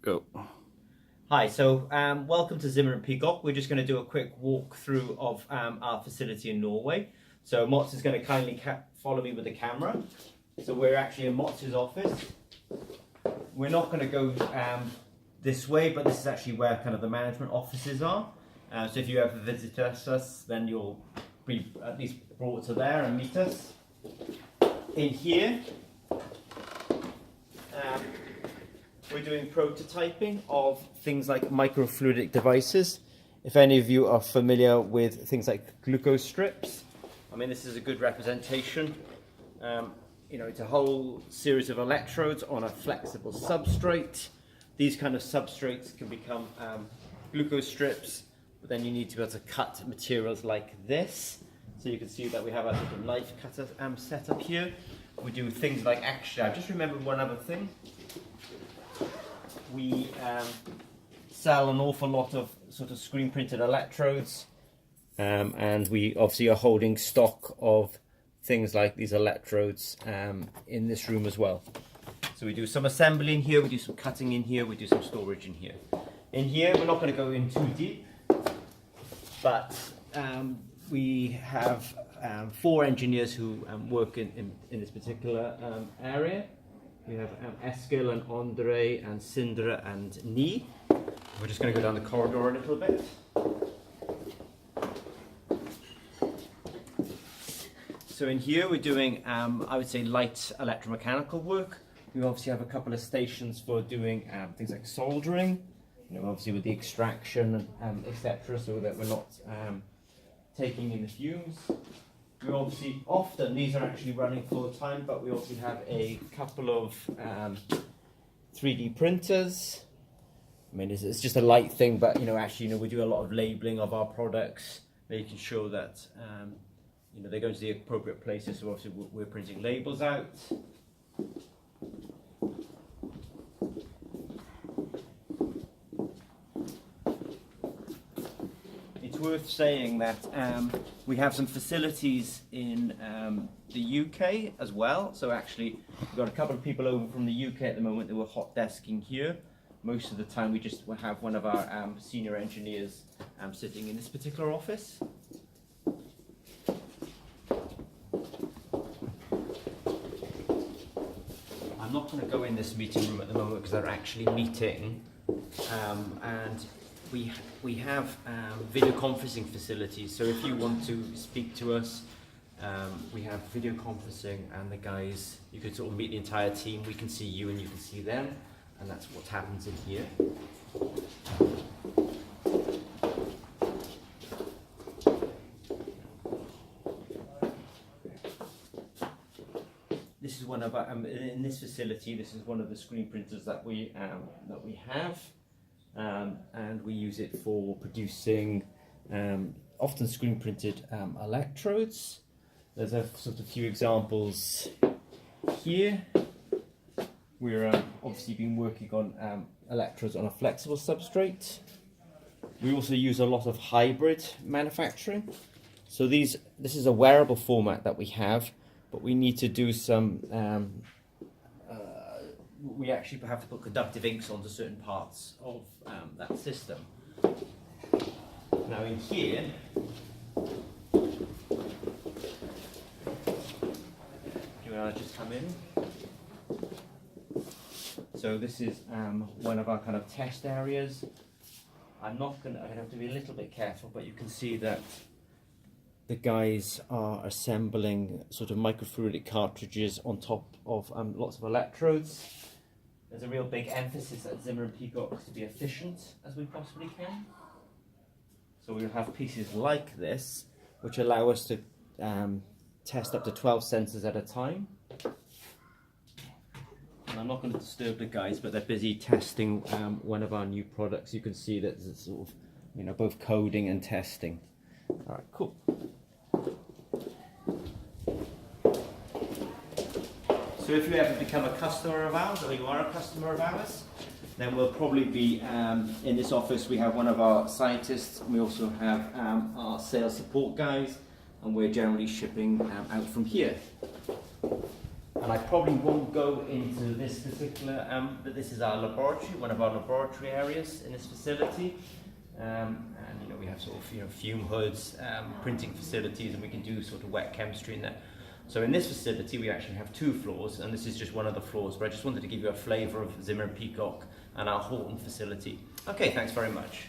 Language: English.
Go. Hi, so welcome to Zimmer and Peacock. We're just going to do a quick walkthrough of our facility in Norway. So Motz is going to kindly follow me with the camera. So we're actually in Motz's office. We're not going to go this way, but this is actually where kind of the management offices are. So if you ever visit us, then you'll be at least brought to there and meet us. In here, we're doing prototyping of things like microfluidic devices. If any of you are familiar with things like glucose strips, I mean, this is a good representation. It's a whole series of electrodes on a flexible substrate. These kind of substrates can become glucose strips, but then you need to be able to cut materials like this. So you can see that we have a little knife cutter set up here. We do things like, actually, I just remembered one other thing. We sell an awful lot of sort of screen printed electrodes, and we obviously are holding stock of things like these electrodes in this room as well. So we do some assembly in here, we do some cutting in here, we do some storage in here. In here, we're not going to go in too deep, but we have 4 engineers who work in this particular area. We have Eskil and Andre and Sindre and Ni. We're just going to go down the corridor a little bit. So in here we're doing, I would say, light electromechanical work. We obviously have a couple of stations for doing things like soldering, obviously with the extraction, etc., so that we're not taking in the fumes. We obviously, often these are actually running full time, but we also have a couple of 3D printers. I mean, it's just a light thing, but actually, we do a lot of labeling of our products, making sure that they go to the appropriate places. So obviously, we're printing labels out. It's worth saying that we have some facilities in the UK as well. So actually, we've got a couple of people over from the UK at the moment that were hot desking here. Most of the time, we just have one of our senior engineers sitting in this particular office. I'm not going to go in this meeting room at the moment because they're actually meeting, and we have video conferencing facilities. So if you want to speak to us, we have video conferencing, and the guys, you could sort of meet the entire team. We can see you and you can see them, and that's what happens in here. This is one of our, in this facility, this is one of the screen printers that we have. And we use it for producing often screen printed electrodes. There's a sort of few examples here. We're obviously been working on electrodes on a flexible substrate. We also use a lot of hybrid manufacturing. So this is a wearable format that we have, but we need to do some we actually have to put conductive inks onto certain parts of that system. Now in here, do you want to just come in? So this is one of our kind of test areas. I'm going to have to be a little bit careful, but you can see that the guys are assembling sort of microfluidic cartridges on top of lots of electrodes. There's a real big emphasis at Zimmer and Peacock to be efficient as we possibly can. So we'll have pieces like this, which allow us to test up to 12 sensors at a time. And I'm not going to disturb the guys, but they're busy testing one of our new products. You can see that it's sort of, both coding and testing. All right, cool. So if you ever become a customer of ours, or you are a customer of ours, then we'll probably be in this office. We have one of our scientists, and we also have our sales support guys, and we're generally shipping out from here. And I probably won't go into this particular, but this is our laboratory, one of our laboratory areas in this facility. And we have sort of fume hoods, printing facilities, and we can do sort of wet chemistry in there. So in this facility we actually have 2 floors, and this is just one of the floors, but I just wanted to give you a flavour of Zimmer and Peacock and our Horton facility. Okay, thanks very much.